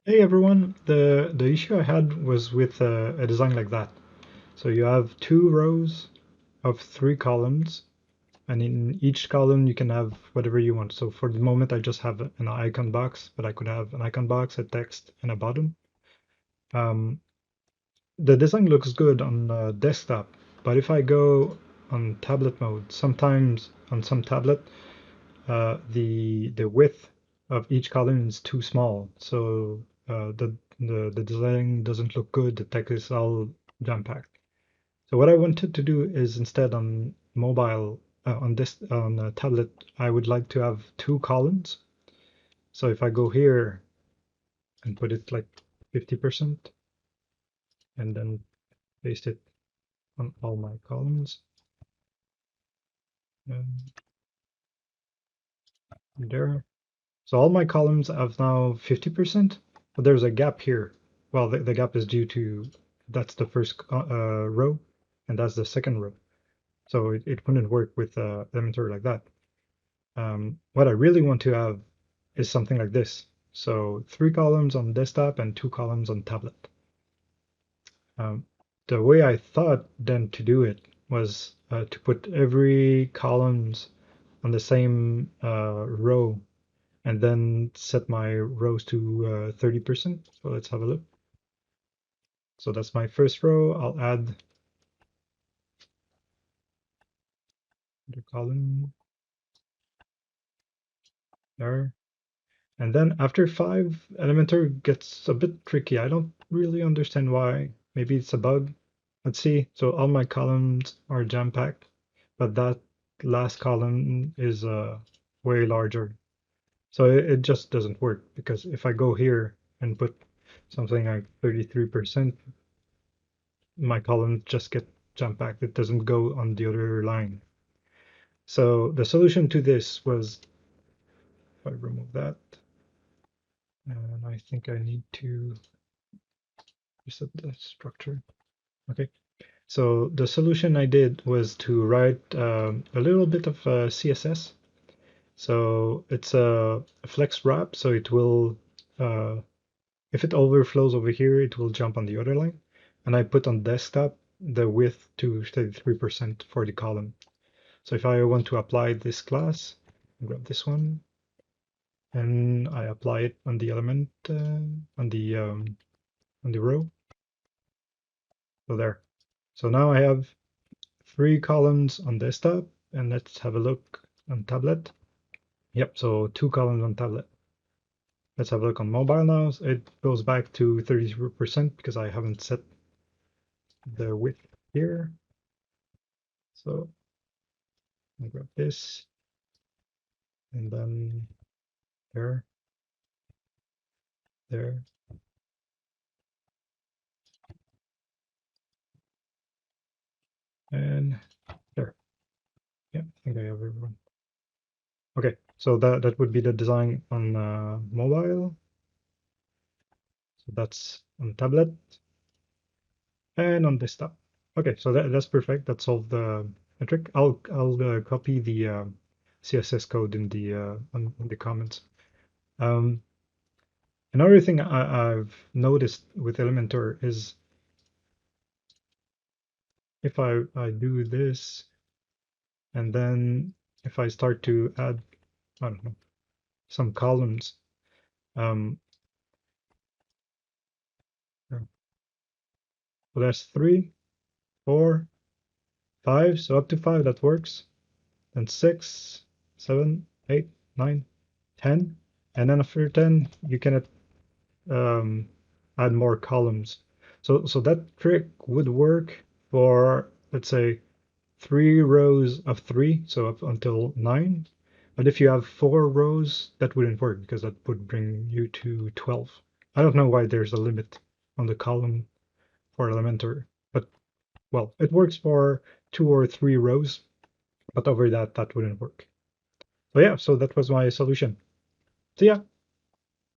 Hey everyone, the issue I had was with a design like that. So you have two rows of three columns, and in each column you can have whatever you want. So for the moment I just have an icon box, but I could have an icon box, a text, and a bottom. Um, the design looks good on desktop, but if I go on tablet mode, sometimes on some tablet, the width of each column is too small, so the design doesn't look good. The text is all jam-packed. So what I wanted to do is instead on mobile on a tablet, I would like to have two columns. So if I go here and put it like 50% and then paste it on all my columns, and there. So all my columns have now 50%, but there's a gap here. Well, the gap is due to that's the first row, and that's the second row. So it wouldn't work with Elementor like that. What I really want to have is something like this. So three columns on desktop and two columns on tablet. Um, the way I thought then to do it was to put every columns on the same row and then set my rows to 30%. So let's have a look. So that's my first row. I'll add the column there. And then after 5, Elementor gets a bit tricky. I don't really understand why. Maybe it's a bug. Let's see. So all my columns are jam-packed, but that last column is way larger. So it just doesn't work because if I go here and put something like 33%, my columns just get jam-packed. It doesn't go on the other line. So the solution to this was, if I remove that, and I think I need to reset the structure. Okay, so the solution I did was to write a little bit of CSS. So it's a flex wrap, so it will, if it overflows over here, it will jump on the other line. And I put on desktop the width to 33% for the column. So if I want to apply this class, grab this one, and I apply it on the element on the row. So there. So now I have three columns on desktop, and let's have a look on tablet. Yep, so two columns on tablet. Let's have a look on mobile now. So it goes back to 33% because I haven't set the width here. So I'll grab this, and then there, there. And there. Yeah, I think I have everyone. Okay, so that would be the design on mobile. So that's on tablet and on desktop. Okay, so that's perfect. That solved the trick. I'll copy the CSS code in the in the comments. Um, Another thing I've noticed with Elementor is if I do this and then if I start to add, I don't know, some columns. Um, so that's 3, 4, 5. So up to 5 that works. Then 6, 7, 8, 9, 10. And then after 10, you can add more columns. So that trick would work for, let's say, 3 rows of 3, so up until 9. But if you have 4 rows, that wouldn't work because that would bring you to 12. I don't know why there's a limit on the column for Elementor, but well, it works for 2 or 3 rows, but over that, that wouldn't work. So yeah, so that was my solution. See ya.